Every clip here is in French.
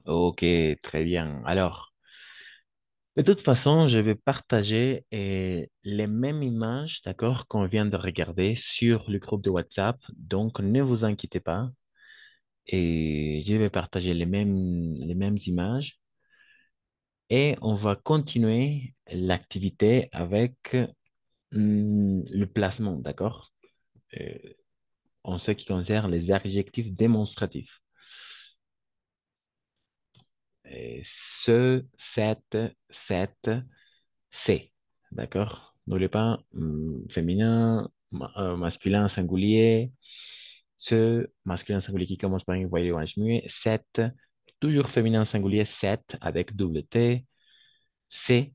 Ok, très bien. Alors, de toute façon, je vais partager les mêmes images, d'accord, qu'on vient de regarder sur le groupe de WhatsApp. Donc, ne vous inquiétez pas. Et je vais partager les mêmes images. Et on va continuer l'activité avec le placement, d'accord? Euh, en ce qui concerne les adjectifs démonstratifs. Ce, cette, c'est. D'accord? N'oubliez pas, féminin, masculin, singulier. Ce, masculin, singulier qui commence par une voyelle ou un muet. Cette, toujours féminin, singulier, cette, avec double T. C'est,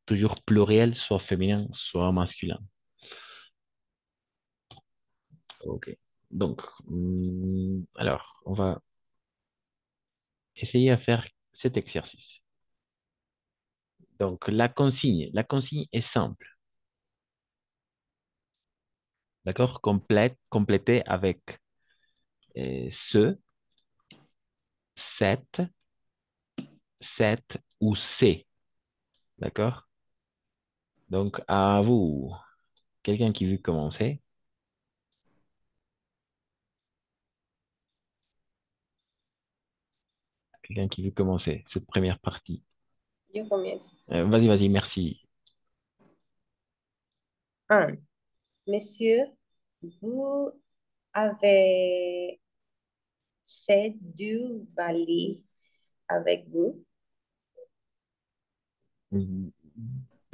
toujours pluriel, soit féminin, soit masculin. OK. Donc, alors, on va essayer à faire cet exercice. Donc, la consigne est simple. D'accord? Complétée avec ce, cette, cette ou c'est. D'accord? Donc, à vous. Quelqu'un qui veut commencer? Quelqu'un qui veut commencer cette première partie? Yo comienzo. Vas-y, vas-y, merci. Un. Monsieur, vous avez ces deux valises avec vous. Mm,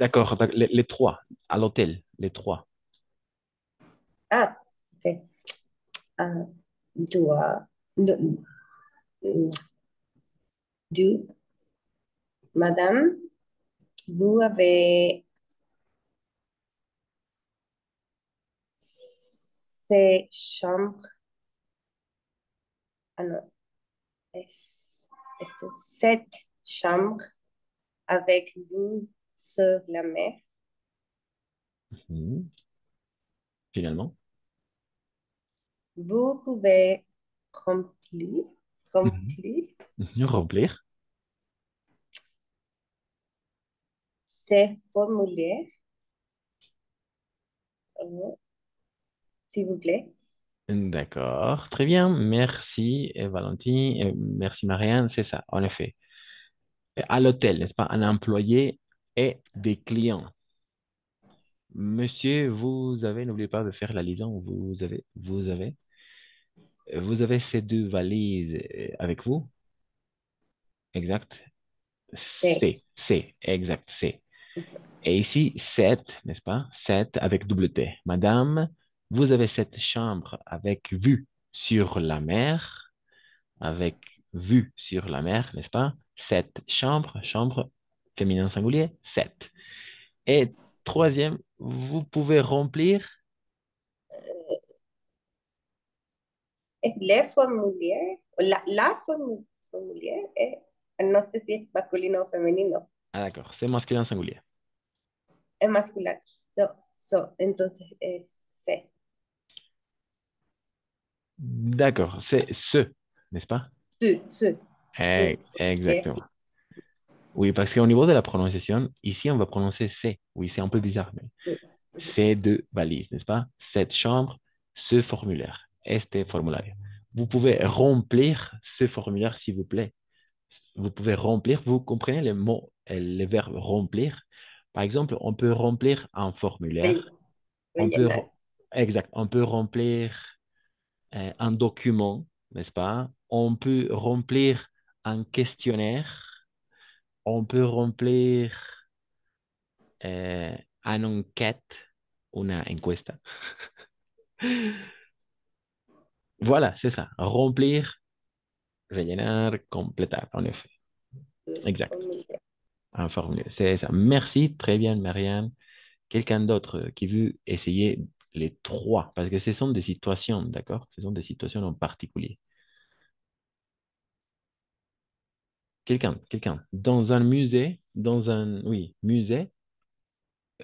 D'accord, les trois, à l'hôtel, les trois. Ah, ok. Un, deux, deux, deux. Madame, vous avez ces chambres. Ah non, cette chambre avec vous sur la mer. Mhm. Finalement. Vous pouvez remplir, Mhm. remplir Remplir. ces formulaires, euh, s'il vous plaît. D'accord, très bien. Merci, Valentine. Merci, Marianne. C'est ça, en effet. À l'hôtel, n'est-ce pas? Un employé et des clients. Monsieur, n'oubliez pas de faire la liaison. Vous avez ces deux valises avec vous? Exact. C'est Exact, c'est. Et ici, 7, n'est-ce pas? 7 avec double T. Madame, vous avez cette chambre avec vue sur la mer, avec vue sur la mer, n'est-ce pas? Cette chambre féminin singulier, 7. Et troisième, vous pouvez remplir. les formulaires, formulaire es, no sé si es masculino o femenino, Ah, d'accord, c'est masculin singulier. es masculino. Entonces es C. D'accord, c'est ce, n'est-ce pas? Su. Yes. Exactement. Oui, parce qu'au niveau de la prononciation, ici, on va prononcer C. Oui, c'est un peu bizarre, mais Su. ces deux valises, n'est-ce pas? Cette chambre, ce formulaire, este formulaire. Vous pouvez remplir ce formulaire, s'il vous plaît. Vous pouvez remplir, vous comprenez les mots, les verbes remplir. Par exemple, on peut remplir un formulaire. On peut, Rellenar. exact, on peut remplir un document, n'est-ce pas? On peut remplir un questionnaire. On peut remplir une enquête, una encuesta. Voilà, c'est ça. Remplir, rellenar, compléter, en effet. Exact. Formulaire. Un formulaire, c'est ça. Merci, très bien, Marianne. Quelqu'un d'autre qui veut essayer les trois, parce que ce sont des situations, d'accord? Ce sont des situations en particulier. Quelqu'un. Dans un musée, oui, musée,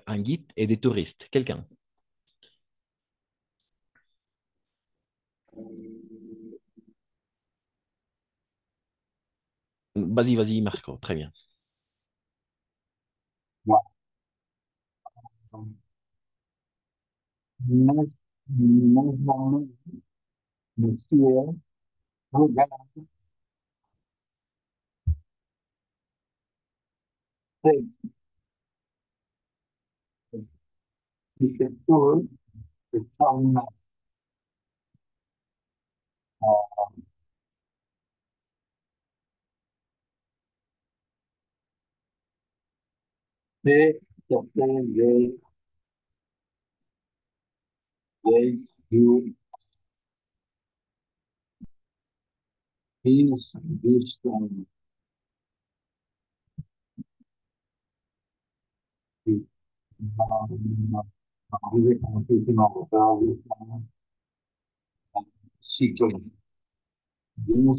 un guide et des touristes. Quelqu'un. Vas-y, vas-y, Marco, très bien. Ouais. Mon, mon monsieur regarde quelque chose de formidable. C'est des rios, des ciclos, dos,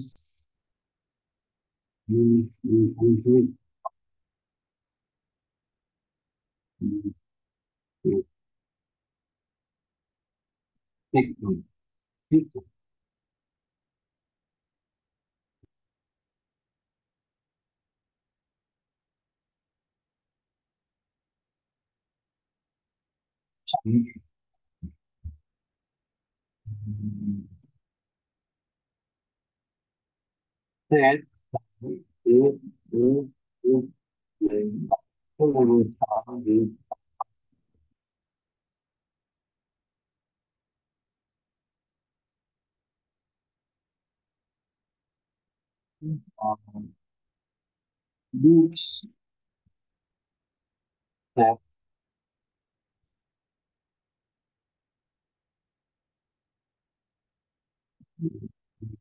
sete, lux, sete,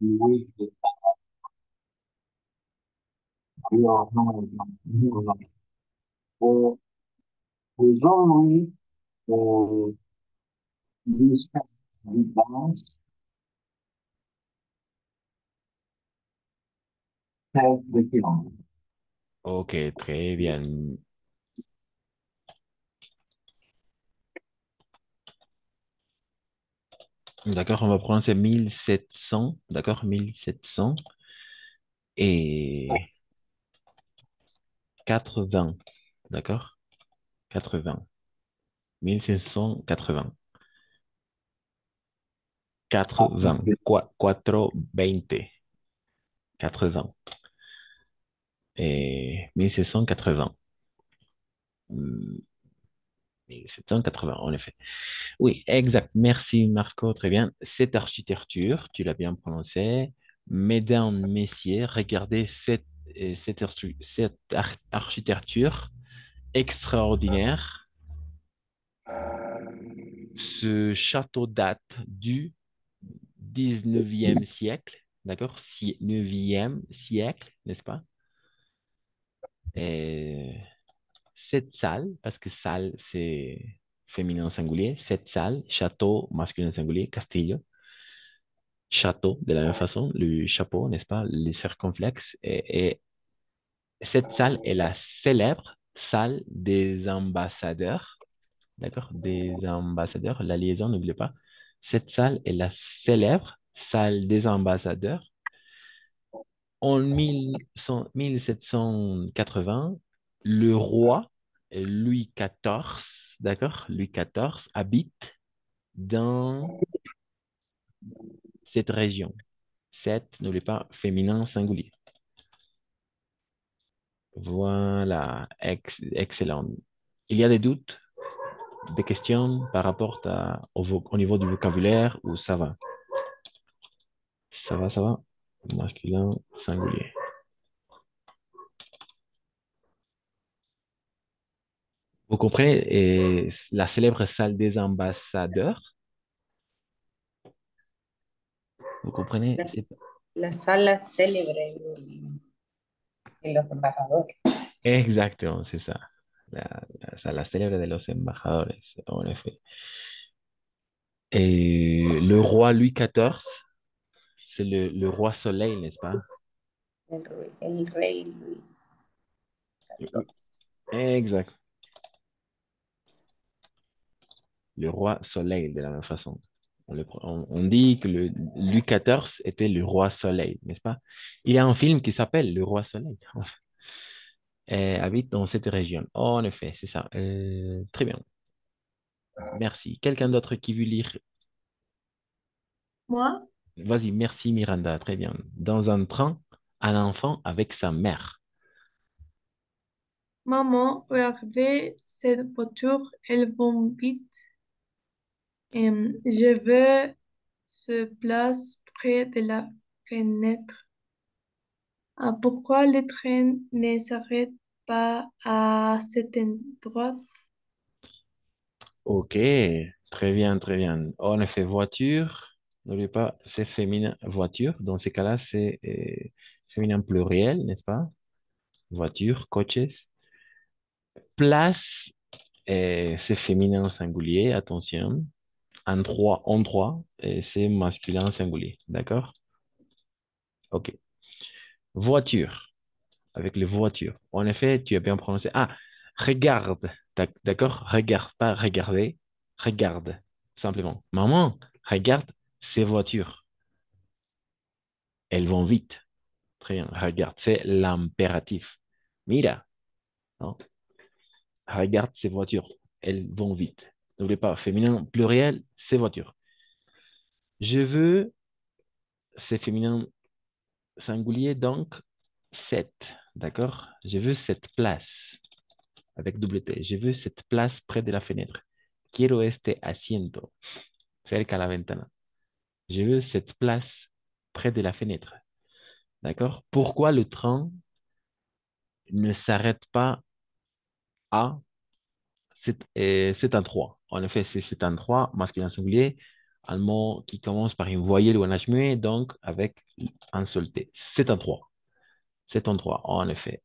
huit, aujourd'hui, jusqu'à 10 ans, c'est de kilomètres. Ok, très bien. D'accord, on va prendre ces 1700, d'accord, 1700 et 80, d'accord, 80, 1780, 80, quatre 20, 80 et 1780. 1780, en effet. Oui, exact. Merci, Marco. Très bien. Cette architecture, tu l'as bien prononcé. Mesdames, messieurs, regardez cette architecture extraordinaire. Ce château date du 19e siècle, d'accord? 9e siècle, n'est-ce pas? Et cette salle, parce que salle, c'est féminin singulier, cette salle, château masculin singulier, castillo, château, de la même façon, le chapeau, n'est-ce pas? Le circonflexe. Et cette salle est la célèbre salle des ambassadeurs, d'accord? Des ambassadeurs, la liaison, n'oubliez pas. Cette salle est la célèbre salle des ambassadeurs. En 1780, le roi Louis XIV, d'accord? Louis XIV habite dans cette région. Cette, n'oubliez pas, féminin singulier. Voilà, excellent. Il y a des doutes, des questions par rapport au niveau du vocabulaire ou ça va? Ça va, ça va? Masculin, singulier. Vous comprenez la célèbre salle des ambassadeurs? Vous comprenez? La, la sala célebre de los embajadores. Exactement, c'est ça. La, la célèbre de los embajadores, en effet. Et le roi Louis XIV, c'est le roi Soleil, n'est-ce pas? El rey Luis XIV. Exact. Le roi Soleil, de la même façon. On dit que Louis XIV était le roi Soleil, n'est-ce pas? Il y a un film qui s'appelle Le Roi Soleil. Habite dans cette région. Oh, en effet, c'est ça. Très bien. Merci. Quelqu'un d'autre qui veut lire? Moi, Vas-y, merci Miranda. Très bien. Dans un train, un enfant avec sa mère. Maman, regardez cette voiture, elle va vite. Je veux se place près de la fenêtre. Ah, pourquoi le train ne s'arrête pas à cet endroit? Ok, très bien, très bien. En effet, voiture, n'oubliez pas, c'est féminin, voiture. Dans ces cas-là, c'est féminin pluriel, n'est-ce pas? Voiture, coches. Place, c'est féminin singulier, attention. Endroit, c'est masculin singulier. D'accord? Ok. Voiture, avec les voitures. En effet, tu as bien prononcé. Ah, regarde. D'accord? Regarde, pas regarder. Regarde, simplement. Maman, regarde ces voitures. Elles vont vite. Très bien. Regarde, c'est l'impératif. Mira, non? Regarde ces voitures. Elles vont vite. N'oubliez pas, féminin pluriel, ces voitures. Je veux, c'est féminin singulier, donc cette. D'accord? Je veux cette place avec double T. Je veux cette place près de la fenêtre. Quiero este asiento cerca a la ventana. Je veux cette place près de la fenêtre. D'accord? Pourquoi le train ne s'arrête pas à cet endroit? En effet, c'est cet endroit masculin singulier, allemand qui commence par une voyelle ou un H muet, donc avec un seul T. Cet endroit. Cet endroit, en effet.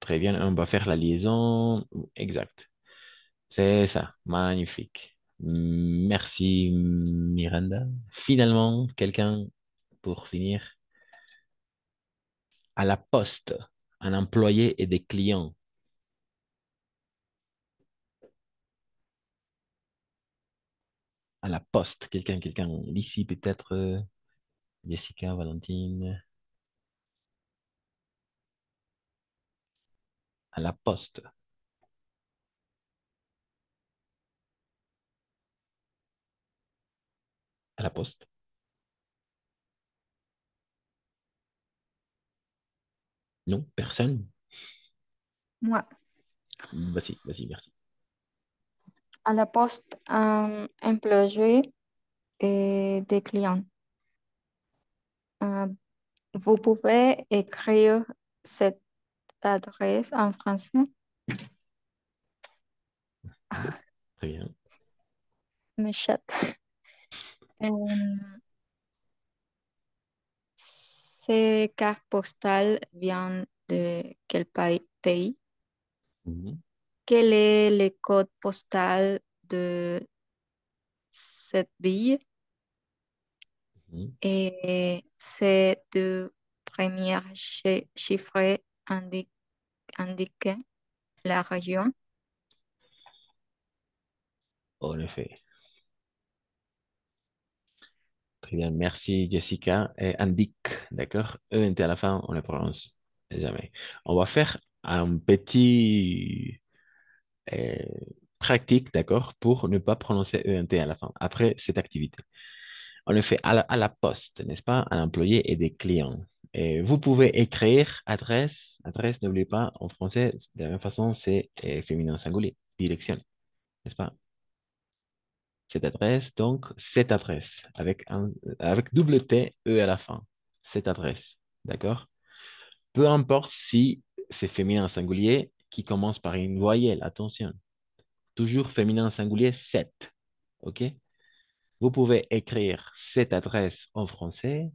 Très bien, on va faire la liaison exacte. C'est ça, magnifique. Merci Miranda. Finalement, quelqu'un pour finir. À la poste, un employé et des clients. À la poste, quelqu'un ici peut-être Jessica, Valentine. À la poste, à la poste. Non, personne. Moi, Vas-y, vas-y, merci. à la poste, un employé et des clients. Euh, Vous pouvez écrire cette adresse en français. Bon, très bien. Mes chats. Euh, Ces cartes postales viennent de quel pays? Mhm, Quel est le code postal de cette ville? mhm. Et ces deux premiers chiffres indiquent la région. En effet. Très bien, merci Jessica. Et indique, d'accord? ENT à la fin, on ne prononce jamais. On va faire un petit euh, pratique, d'accord, pour ne pas prononcer ENT à la fin, après cette activité. On le fait à la poste, n'est-ce pas? À l'employé et des clients. Et vous pouvez écrire adresse. Adresse, n'oubliez pas, en français, de la même façon, c'est féminin singulier. Direction, n'est-ce pas? Cette adresse, donc, cette adresse, avec double T, E à la fin. Cette adresse, d'accord? Peu importe si c'est féminin singulier qui commence par une voyelle, attention. Toujours féminin singulier, cette, ok? Vous pouvez écrire cette adresse en français,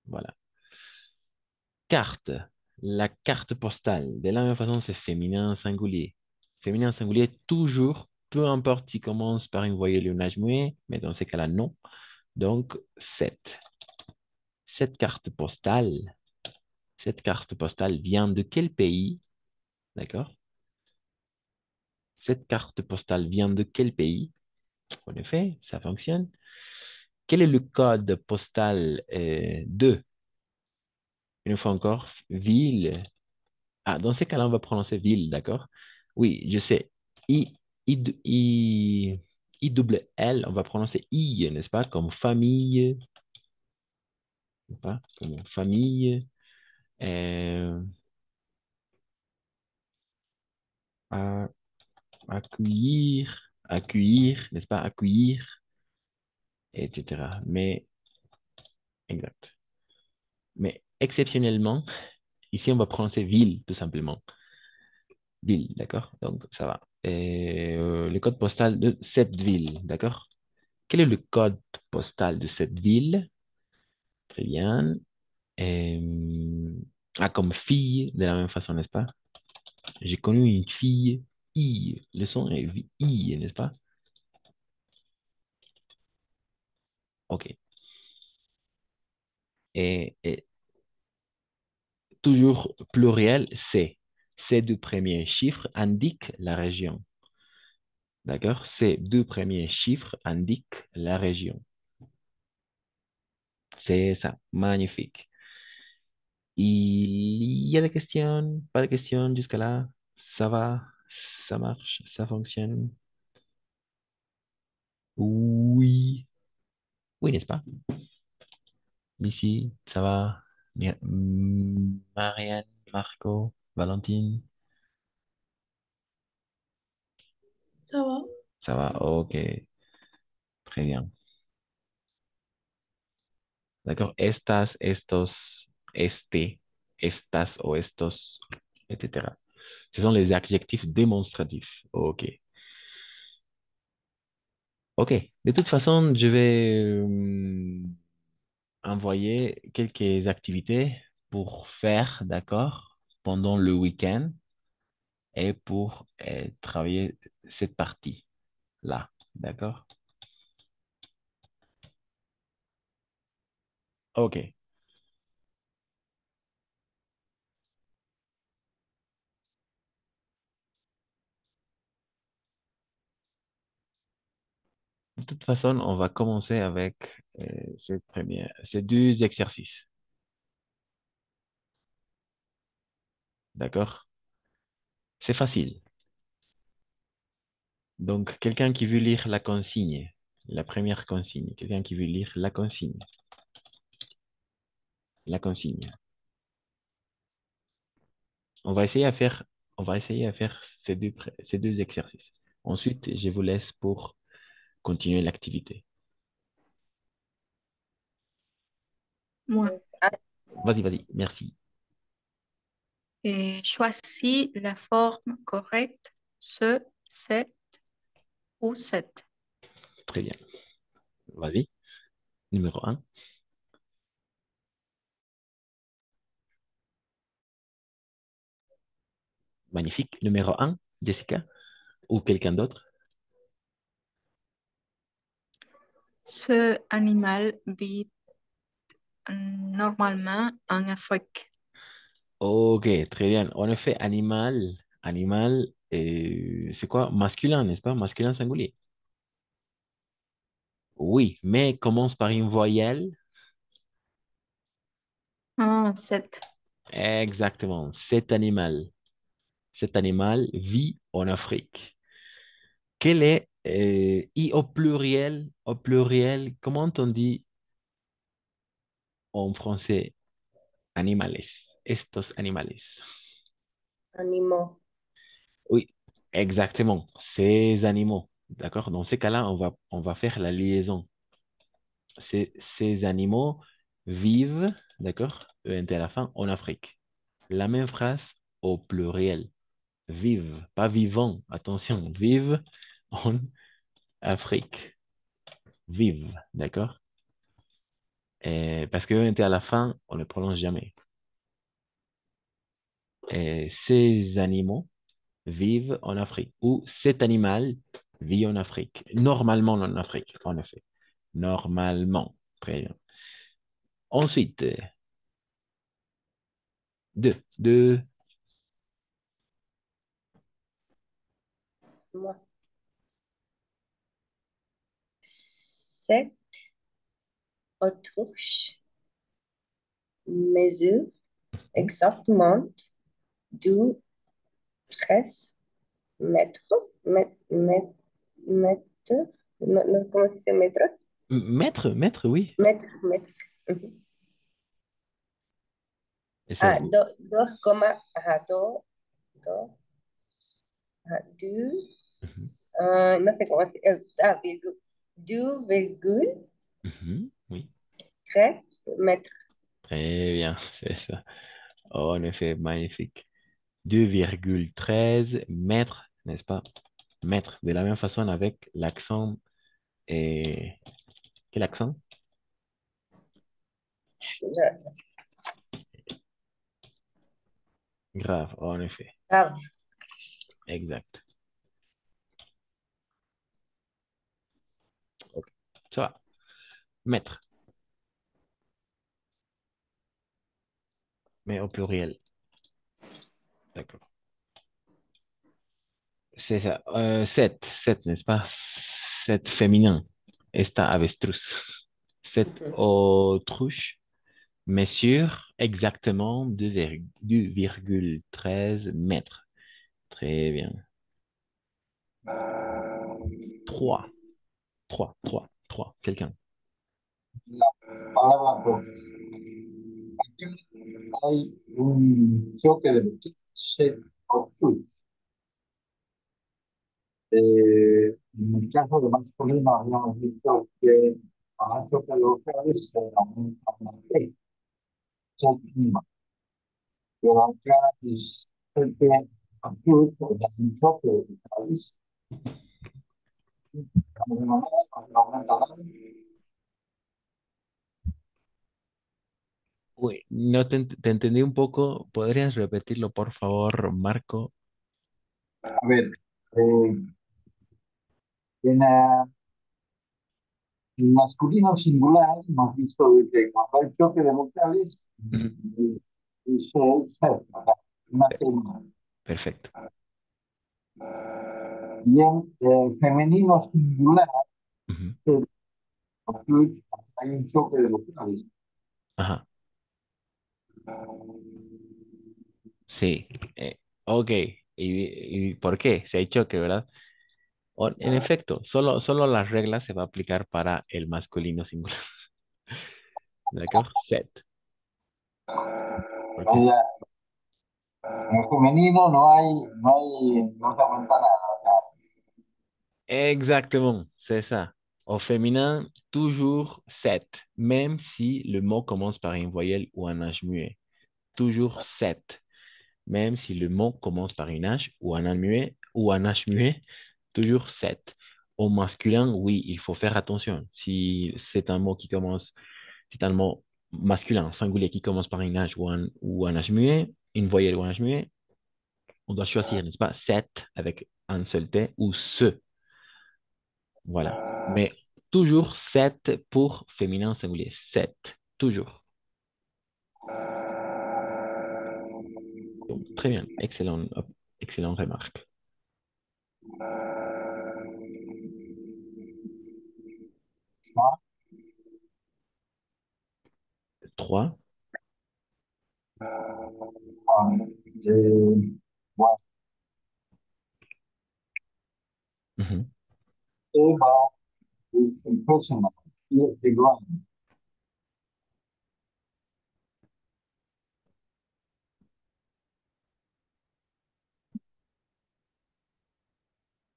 voilà. Carte, la carte postale. De la même façon, c'est féminin singulier. Féminin singulier, toujours, peu importe s'il commence par une voyelle ou un âge muet, mais dans ces cas-là, non. Donc, cette carte postale, cette carte postale vient de quel pays? D'accord? Cette carte postale vient de quel pays? En effet, ça fonctionne. Quel est le code postal de, une fois encore, ville? Ah, dans ces cas-là, on va prononcer ville, d'accord? Oui, je sais. I, double L, on va prononcer I, n'est-ce pas? Comme famille, n'est-ce pas? Comme famille. euh, a- accueillir, n'est-ce pas? Accueillir, etc. Mais, exact. Mais exceptionnellement, ici, on va prononcer ville, tout simplement. Ville, d'accord? Donc, ça va. Le code postal de cette ville, d'accord? Quel est le code postal de cette ville? Très bien. Ah, comme fille, de la même façon, n'est-ce pas? J'ai connu une fille, I. Le son est I, n'est-ce pas? OK. Et toujours pluriel, C. Ces deux premiers chiffres indiquent la région. D'accord? Ces deux premiers chiffres indiquent la région. C'est ça. Magnifique. Il y a des questions? Pas de questions jusqu'à là? Ça va? Ça marche? Ça fonctionne? Oui. Oui, n'est-ce pas? Ici, ça va? Marianne, Marco, Valentine, Ça va? ça va? Ok, très bien. D'accord? Estas, estos, este, estas o estos, etc. Ce sont les adjectifs démonstratifs. Ok. Ok. De toute façon, je vais envoyer quelques activités pour faire, d'accord, pendant le week-end et pour travailler cette partie-là. D'accord? Ok. De toute façon, on va commencer avec ces deux exercices. D'accord? C'est facile. Donc, quelqu'un qui veut lire la consigne, la première consigne, quelqu'un qui veut lire la consigne. On va essayer à faire, on va essayer à faire ces deux exercices. Ensuite, je vous laisse pour continuer l'activité. Moi. Ah, Vas-y, vas-y. Merci. Et choisis la forme correcte, ce, c'est ou cette. Très bien. Vas-y. Numéro un. Magnifique. Numéro un, Jessica ou quelqu'un d'autre? Ce animal vit normalement en Afrique. Ok, très bien. En effet, animal, c'est quoi? Masculin, n'est-ce pas? Masculin singulier. Oui, mais commence par une voyelle. Ah, cette. Exactement. Cet animal vit en Afrique. Quel est, et au pluriel, comment on dit en français animales? Estos animales. animaux. Oui, exactement. Ces animaux. D'accord? Dans ces cas-là, on va faire la liaison. Ces animaux vivent, d'accord, ENT à la fin, en Afrique. La même phrase au pluriel. Vivent, pas vivant, attention, vivent en Afrique. Vivent, d'accord? Parce que ENT à la fin, on ne prononce jamais. Ces animaux vivent en Afrique ou cet animal vit en Afrique. Normalement en Afrique, en effet. Normalement. Très bien. Ensuite, deux. Moi. Sept autruche, mesure exactement 13 mètres, mètre, comment ça se dit mètre? Maître, maître, oui. Mètre. Mhm. Et c'est Dos, deux, Mhm, no sé cómo se virgule. 2,13 oui. mètres. Très bien, c'est ça. Oh, en effet, magnifique. 2,13 mètres, n'est-ce pas? Mètres. De la même façon avec l'accent et... Quel accent? Grave, en effet. Grave. Exact. Ok. Ça va. Mètre, mais au pluriel. D'accord. C'est ça. 7, n'est-ce pas? 7 féminin. Esta avestruz. 7 Mhm. autruches mesure exactement 2,13 mètres. Très bien. 3, 3. Quelqu'un. La palabra por. Aquí hay un choque de set of truth. En el caso de masculino habíamos visto que a choque de vocales se aumenta una T, set mínima. Pero acá es el que actúa por un choque de vocales. Aumenta la. Uy, no te entendí un poco. ¿Podrías repetirlo, por favor, Marco? A ver, en el masculino singular hemos visto de que cuando hay choque de vocales, Ujú. se una Pe- T mínima. Perfecto. Y en femenino singular, Ujú. hay un choque de vocales. Ajá. Sí. Ok. ¿Y por qué? Se ha dicho que, ¿verdad? En efecto, solo las reglas se va a aplicar para el masculino singular. D'accord? 7. Ok. En el femenino no se aumenta nada. Exactement, c'est ça. Au féminin, toujours 7, même si le mot commence par une voyelle ou un H muet. Toujours 7, même si le mot commence par une H ou un H muet, toujours 7. Au masculin, oui, il faut faire attention. Si c'est un mot qui commence, c'est un mot masculin, singulier, qui commence par une H ou un H muet, une voyelle ou un H muet, on doit choisir, n'est-ce pas, 7 avec un seul T ou ce. Voilà. Mais toujours 7 pour féminin singulier. 7. Toujours. Donc, très bien. Excellent, excellent remarque. 3. Bueno, va el próximo, the ground,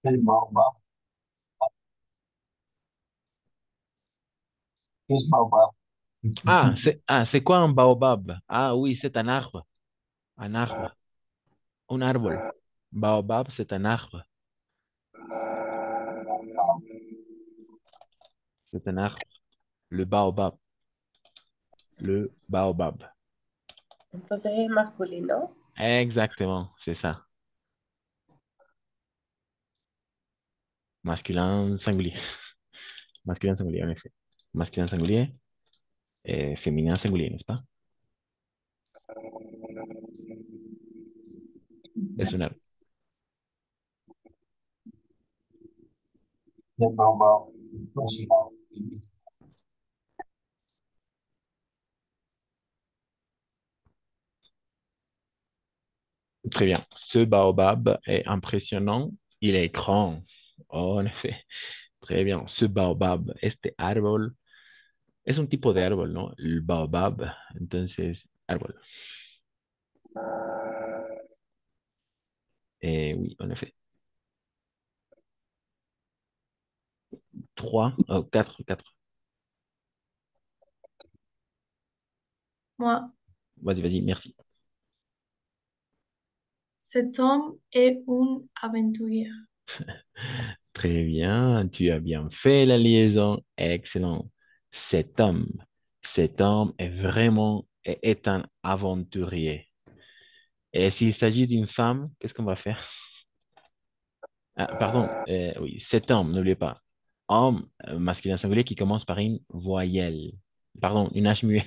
va, va. C'est quoi un baobab? Ah oui, c'est un arbre. Un arbre. Un arbre. Baobab, c'est un arbre. C'est un arbre. Le baobab. Le baobab. Entonces es masculino. Exactement, c'est ça. Masculin singulier. Masculin singulier, en effet. Masculin singulier et féminin singulier, n'est-ce pas? Es un arbre. Va, el próximo. Très bien. Ce baobab est impressionnant. Il est grand. Oh, en effet. Très bien. Ce baobab, este árbol, es un tipo de árbol, ¿no? El baobab. Entonces, árbol. Oui, en effet. Trois, quatre, quatre. Moi, Vas-y, vas-y, merci. cet homme est un aventurier. Très bien, tu as bien fait la liaison. Excellent. Cet homme, cet homme est vraiment est un aventurier. Et s'il s'agit d'une femme, qu'est-ce qu'on va faire? Ah, pardon, oui, cet homme, n'oubliez pas. Homme, masculin singulier qui commence par une voyelle. Pardon, une H muette.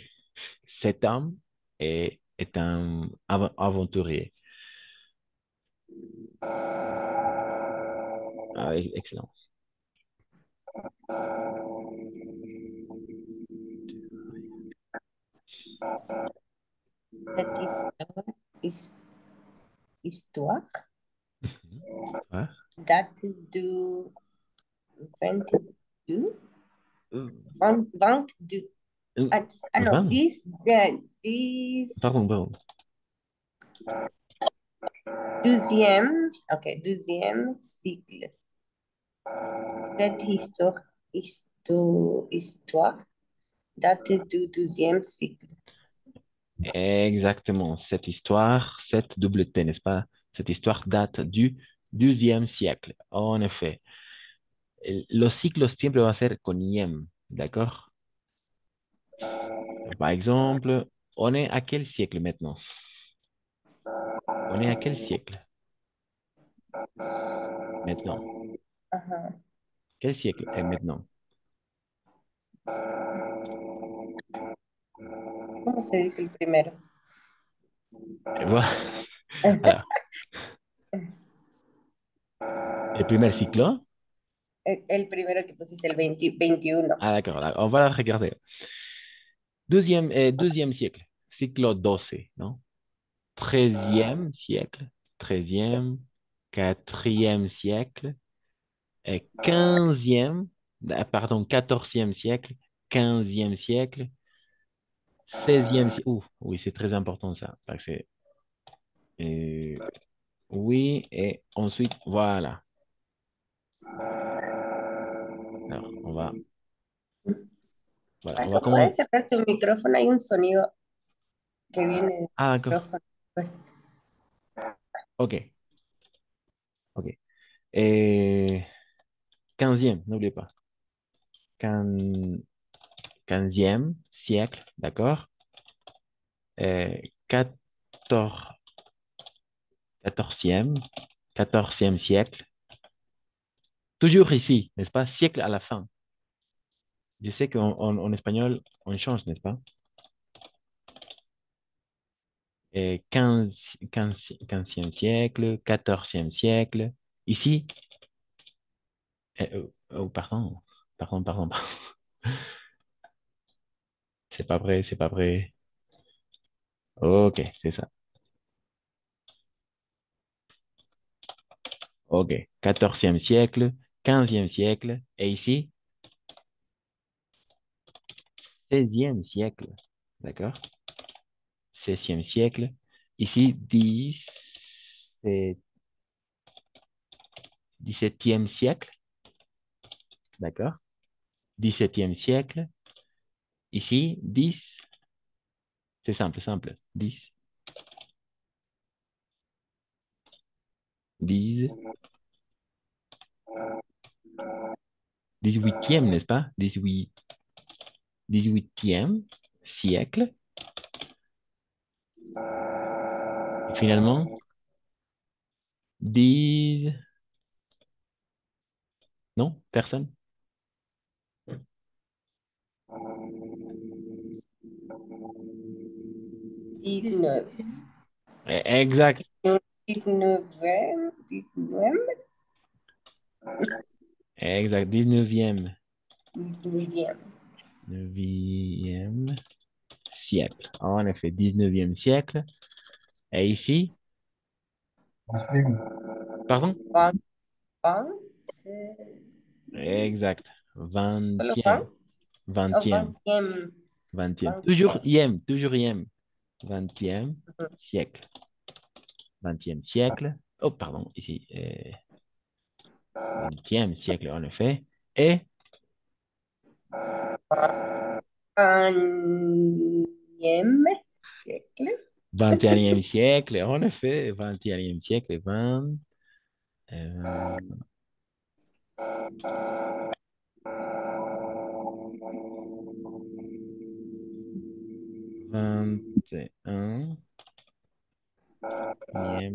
Cet homme est un aventurier. Ah, excellent. Cette histoire Ouais. date du 22, Euh, 22. euh, Non, 20? 10, Pardon, pardon. 12e, ok, 12e cycle. Cette histoire date du 12e cycle. Exactement. Cette histoire, cette double T, n'est-ce pas? Cette histoire date du 12e siècle. En effet. Los ciclos siempre va a ser con IEM, ¿d'accord? Par exemple, on est à quel siècle maintenant? On est à quel siècle maintenant? Ajá. Quel siècle est maintenant? ¿Cómo se dice el primero? Et voilà. Alors, le premier cycle? El primero que pusiste, el 21. Ah, d'accord. On va la regarder. Deuxième siècle. Cycle 12, non? Treizième siècle. Treizième. Quatrième siècle. Et quinzième. Pardon, quatorzième siècle. Quinzième siècle. Seizième siècle. Ouh, oui, c'est très important ça. Parce que, euh, oui, et ensuite, voilà. Alors, voilà, on va Marco, commencer. ¿puedes cerrar tu micrófono? Hay un sonido que viene del Ah, d'accord. micrófono. Pues, OK. OK. Et quinzième, n'oubliez pas. Quin- Quinzième siècle, d'accord? Et quatorzième, quatorzième siècle. Toujours ici, n'est-ce pas? Siècle à la fin. Je sais qu'en espagnol, on change, n'est-ce pas? Et quinzième siècle, quatorzième siècle. Ici, oh, pardon, pardon. C'est pas vrai, c'est pas vrai. OK, c'est ça. OK. Quatorzième siècle, quinzième siècle. Et ici, seizième siècle. D'accord? Seizième siècle. Ici, 17e siècle. D'accord? 17e siècle. Ici, 10. C'est simple, simple. 10. 10. 18e, n'est-ce pas? 18e siècle. Et finalement, 10. Non, personne. 19. Exact. 19. 19. Exact. 19e. 19e. 9e siècle. En effet, 19e siècle. Et ici, Pardon? Vingt, vingt, Exact. le Vingtième. vingt, Vingtième. vingtième, Vingtième. vingtième. Toujours yem. Vingtième siècle. Vingtième siècle. Oh, pardon, ici. Vingtième siècle, en effet. Et Unième siècle. 21e siècle, en effet. 21e siècle. 20, euh, 21e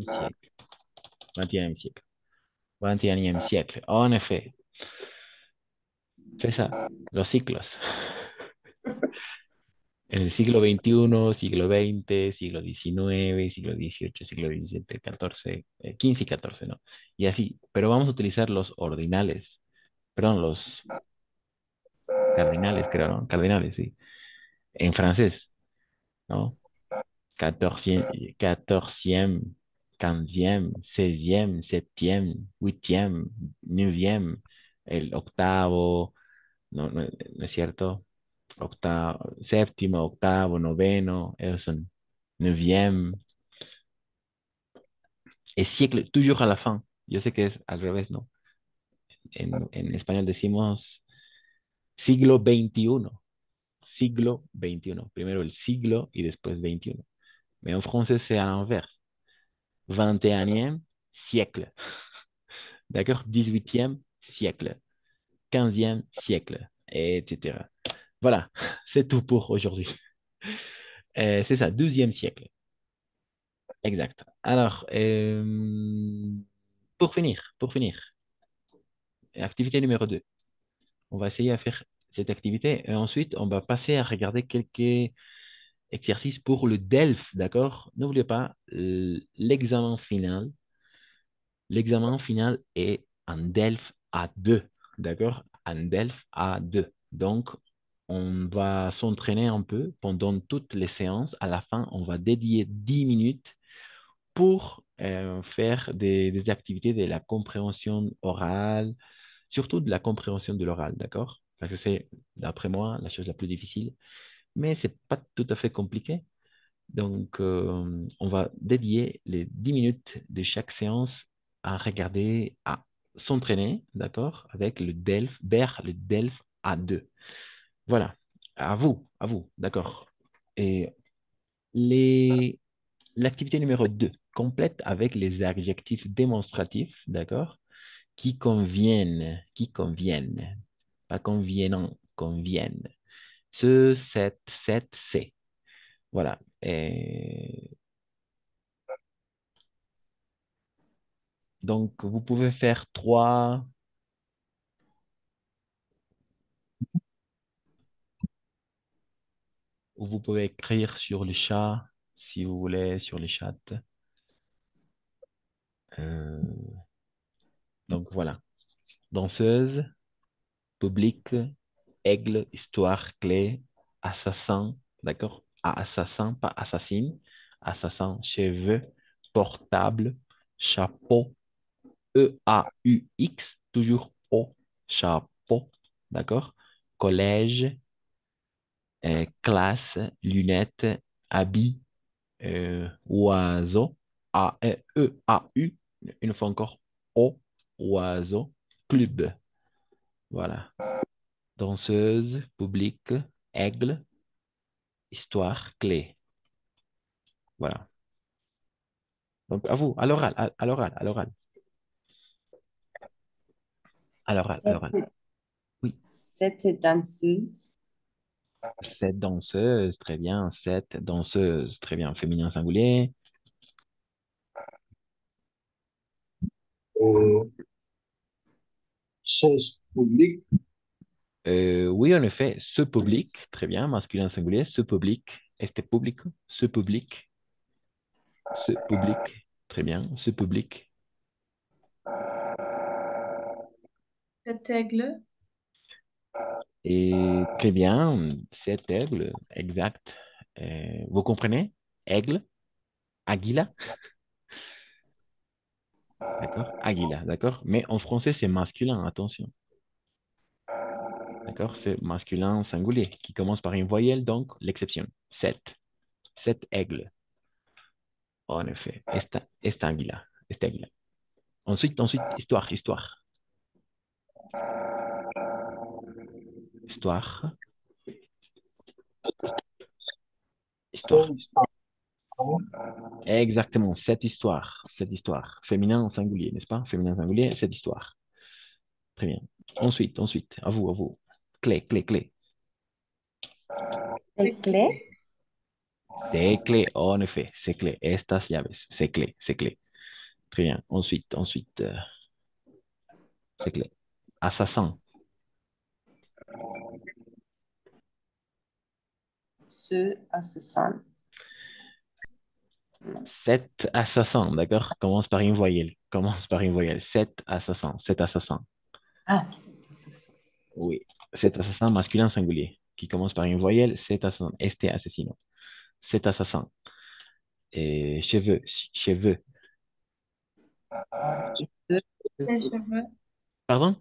siècle. 21e siècle. 21e siècle. En effet. C'est ça. Los ciclos. En el siglo XXI, siglo XX, siglo XIX, siglo XVIII, siglo XVII, XIV, XV y XIV, ¿no? Y así, pero vamos a utilizar los ordinales, perdón, los cardinales, creo, ¿no? Cardinales, sí. En francés, ¿no? Quatorzième, quinzième, seizième, septième, huitième, neuvième, el octavo, no, no, no es cierto, octavo, séptimo, octavo, noveno, esos son neuvième, et siècle, toujours à la fin. Yo sé que es al revés, ¿no? En español decimos siglo XXI, siglo XXI. Primero el siglo y después 21. Mais en français, c'est à l'inverse. 21e siècle. D'accord? 18e siècle. 15e siècle, etc. Voilà, c'est tout pour aujourd'hui. C'est ça, 12e siècle. Exact. Alors, pour finir, activité numéro 2. On va essayer à faire cette activité et ensuite, on va passer à regarder quelques exercices pour le DELF, d'accord? N'oubliez pas, l'examen final. L'examen final est un DELF A2, d'accord? Un DELF A2. Donc, on va s'entraîner un peu pendant toutes les séances. À la fin, on va dédier 10 minutes pour faire des activités de la compréhension orale, surtout de la compréhension de l'oral, d'accord? Parce que c'est, d'après moi, la chose la plus difficile, mais c'est pas tout à fait compliqué. Donc, on va dédier les 10 minutes de chaque séance à regarder, à s'entraîner, d'accord, avec le DELF, vers le DELF A2. Voilà, à vous, d'accord. Et les, l'activité numéro 2 complète avec les adjectifs démonstratifs, d'accord, qui conviennent, pas conviennent, conviennent. Ce, cette, c'est. Voilà. Et donc, vous pouvez faire trois, ou vous pouvez écrire sur le chat, si vous voulez, sur le chat. Euh, donc, voilà. Danseuse, public, aigle, histoire, clé, assassin, d'accord? Ah, assassin, pas assassine. Assassin, cheveux, portable, chapeau, EAUX, toujours O, chapeau, d'accord? Collège, classe, lunettes, habit, oiseau, E-A-U, une fois encore, O, oiseau, club. Voilà. Danseuse, public, aigle, histoire, clé. Voilà. Donc, à vous, à l'oral, à l'oral, à l'oral, à l'oral, à l'oral. Cette, Oui. cette danseuse. Cette danseuse, très bien. Cette danseuse, très bien. Féminin singulier. Euh, chaise publique, Oui, en effet, ce public, très bien. Masculin singulier, ce public. Este público, ce public, très bien. Ce public. Cet aigle, Et très bien, cet aigle, exact. Vous comprenez? Aigle, aguila. D'accord? Águila, d'accord? Mais en français, c'est masculin, attention. D'accord? C'est masculin singulier qui commence par une voyelle, donc l'exception. Sept. Sept aigles. En effet. Esta águila. Esta águila. Ensuite, histoire, histoire. Histoire, histoire. Une histoire. Exactement, cette histoire. Cette histoire. Féminin singulier, n'est-ce pas? Féminin singulier, cette histoire. Très bien. Ensuite, à vous. Clé, clé, clé. C'est clé. C'est clé, en effet, c'est clé. Estas llaves, c'est clé, c'est clé. Très bien. Ensuite, c'est clé. Assassin. Ce assassin. Sept assassins, d'accord? Commence par une voyelle. Commence par une voyelle. Sept assassins. Sept assassins. Ah, c'est assassin. Oui. Sept assassins masculin singulier. Qui commence par une voyelle. Sept assassins. Este asesino. Sept assassins. Et cheveux. Cheveux. C'est deux. Des cheveux. Pardon?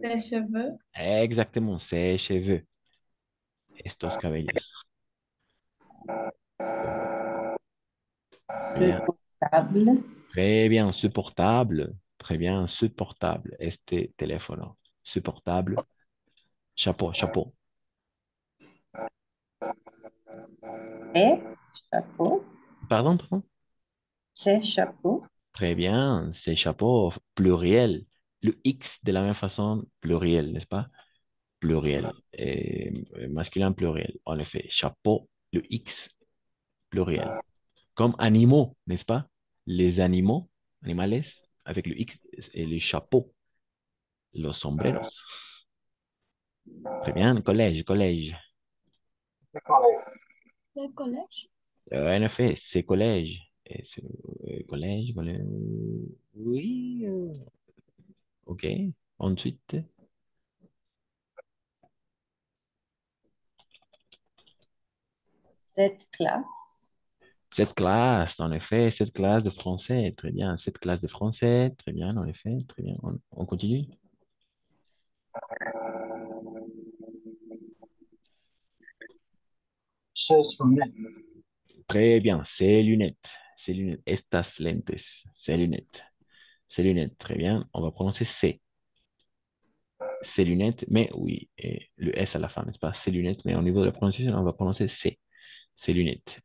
Des cheveux. Exactement. C'est cheveux. Estos cabellos. Très Ce bien. portable. Très bien. Supportable. Très bien. Supportable. Este teléfono. Supportable. Chapeau. Chapeau. Et chapeau. Pardon? C'est chapeau. Très bien, c'est chapeau pluriel. Le X de la même façon, pluriel, n'est-ce pas? Pluriel. Et, masculin pluriel. En effet, chapeau, le X pluriel. Comme animaux, n'est-ce pas? Les animaux, animales, avec le X et les chapeaux, los sombreros. Très bien, collège, collège. C'est collège. Le collège. En effet, c'est collège. Et collège, collège. Oui, ok. Ensuite. Cette classe. Cette classe, en effet, cette classe de français, très bien. Cette classe de français, très bien, en effet, très bien. On continue. Ses lunettes. Très bien, ces lunettes, ces lunettes, estas lentes, ces lunettes, ces lunettes, très bien. On va prononcer C, ces lunettes, mais oui, et le S à la fin, n'est-ce pas? Ces lunettes, mais au niveau de la prononciation, on va prononcer C, ces lunettes.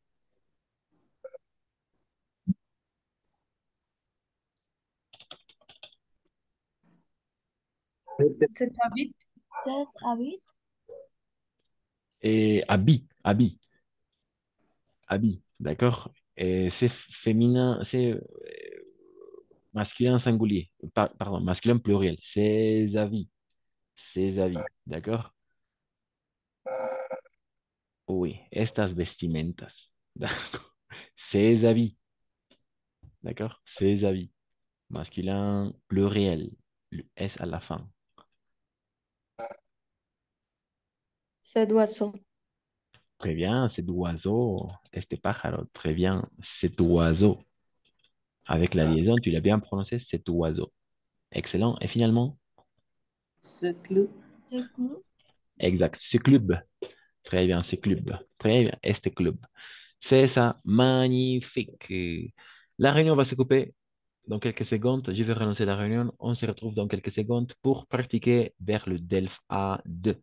C'est habit. C'est habit. Et habit, habit, habit, d'accord? Et c'est féminin, c'est masculin singulier, pardon, masculin pluriel, ses habits, d'accord? Oui, estas vestimentas, d'accord? Ses habits, d'accord? Ses habits, masculin pluriel, le S à la fin. Cet oiseau. Très bien, cet oiseau, este pájaro, très bien, cet oiseau. Avec la liaison, tu l'as bien prononcé, cet oiseau. Excellent. Et finalement, Ce clou. C'est cool. exact, ce club. Très bien, ce club. Très bien, este club. C'est ça, magnifique. La réunion va se couper dans quelques secondes. Je vais relancer la réunion. On se retrouve dans quelques secondes pour pratiquer vers le DELF A2.